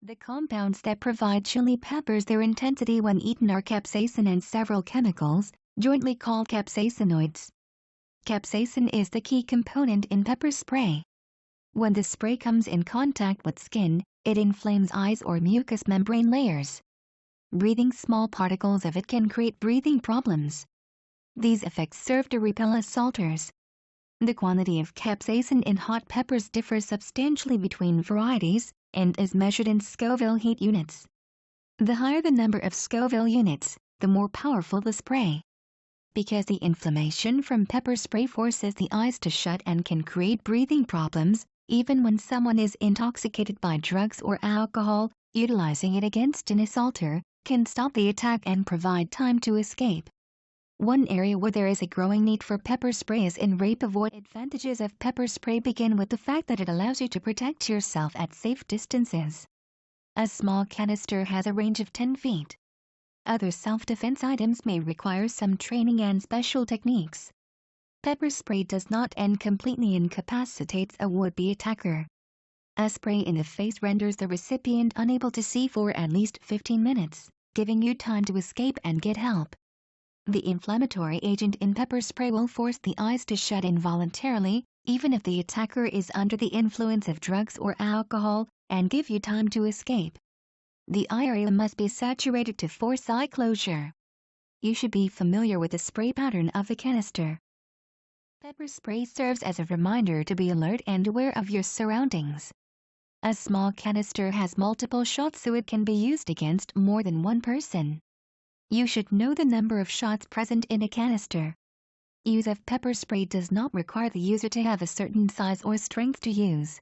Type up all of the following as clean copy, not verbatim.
The compounds that provide chili peppers their intensity when eaten are capsaicin and several chemicals, jointly called capsaicinoids. Capsaicin is the key component in pepper spray. When the spray comes in contact with skin, it inflames eyes or mucous membrane layers. Breathing small particles of it can create breathing problems. These effects serve to repel assaulters. The quantity of capsaicin in hot peppers differs substantially between varieties and is measured in Scoville heat units. The higher the number of Scoville units, the more powerful the spray. Because the inflammation from pepper spray forces the eyes to shut and can create breathing problems, even when someone is intoxicated by drugs or alcohol, utilizing it against an assaulter can stop the attack and provide time to escape. One area where there is a growing need for pepper spray is in rape. Avoid advantages of pepper spray begin with the fact that it allows you to protect yourself at safe distances. A small canister has a range of 10 feet. Other self-defense items may require some training and special techniques. Pepper spray does not and completely incapacitates a would-be attacker. A spray in the face renders the recipient unable to see for at least 15 minutes, giving you time to escape and get help. The inflammatory agent in pepper spray will force the eyes to shut involuntarily, even if the attacker is under the influence of drugs or alcohol, and give you time to escape. The eye area must be saturated to force eye closure. You should be familiar with the spray pattern of the canister. Pepper spray serves as a reminder to be alert and aware of your surroundings. A small canister has multiple shots so it can be used against more than one person. You should know the number of shots present in a canister. Use of pepper spray does not require the user to have a certain size or strength to use.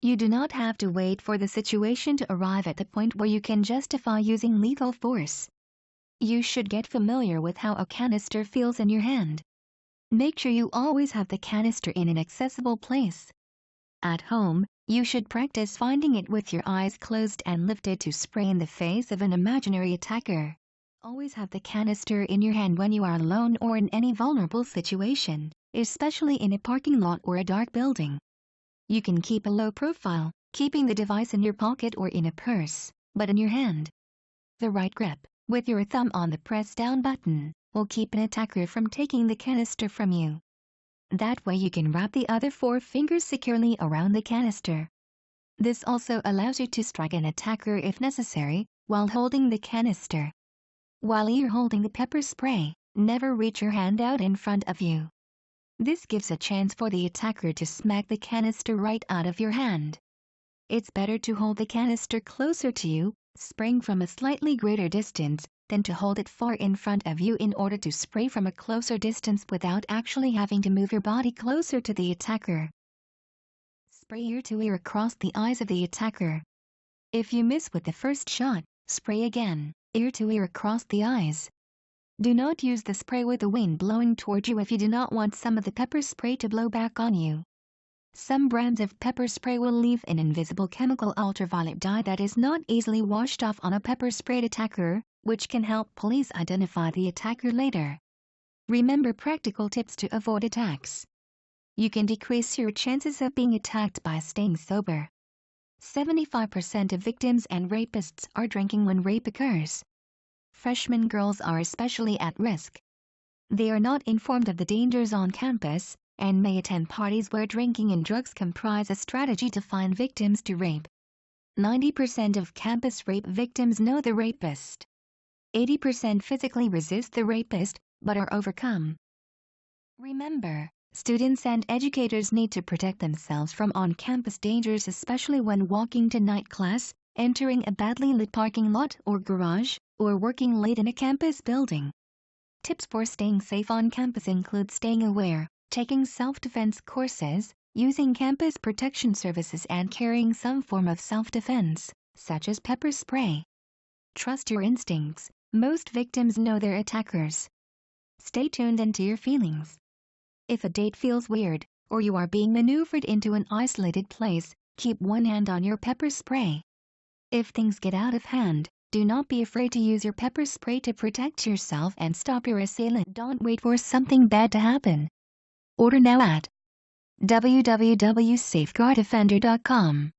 You do not have to wait for the situation to arrive at the point where you can justify using lethal force. You should get familiar with how a canister feels in your hand. Make sure you always have the canister in an accessible place. At home, you should practice finding it with your eyes closed and lifted to spray in the face of an imaginary attacker. Always have the canister in your hand when you are alone or in any vulnerable situation, especially in a parking lot or a dark building. You can keep a low profile, keeping the device in your pocket or in a purse, but in your hand. The right grip, with your thumb on the press down button, will keep an attacker from taking the canister from you. That way you can wrap the other 4 fingers securely around the canister. This also allows you to strike an attacker if necessary, while holding the canister. While you're holding the pepper spray, never reach your hand out in front of you. This gives a chance for the attacker to smack the canister right out of your hand. It's better to hold the canister closer to you, spraying from a slightly greater distance, than to hold it far in front of you in order to spray from a closer distance without actually having to move your body closer to the attacker. Spray ear to ear across the eyes of the attacker. If you miss with the first shot, spray again, ear to ear across the eyes. Do not use the spray with the wind blowing toward you if you do not want some of the pepper spray to blow back on you. Some brands of pepper spray will leave an invisible chemical ultraviolet dye that is not easily washed off on a pepper sprayed attacker, which can help police identify the attacker later. Remember practical tips to avoid attacks. You can decrease your chances of being attacked by staying sober. 75% of victims and rapists are drinking when rape occurs. Freshman girls are especially at risk. They are not informed of the dangers on campus, and may attend parties where drinking and drugs comprise a strategy to find victims to rape. 90% of campus rape victims know the rapist. 80% physically resist the rapist, but are overcome. Remember, students and educators need to protect themselves from on-campus dangers, especially when walking to night class, entering a badly lit parking lot or garage, or working late in a campus building. Tips for staying safe on campus include staying aware, taking self-defense courses, using campus protection services and carrying some form of self-defense, such as pepper spray. Trust your instincts. Most victims know their attackers. Stay tuned into your feelings. If a date feels weird, or you are being maneuvered into an isolated place, keep one hand on your pepper spray. If things get out of hand, do not be afraid to use your pepper spray to protect yourself and stop your assailant. Don't wait for something bad to happen. Order now at www.safeguarddefender.com.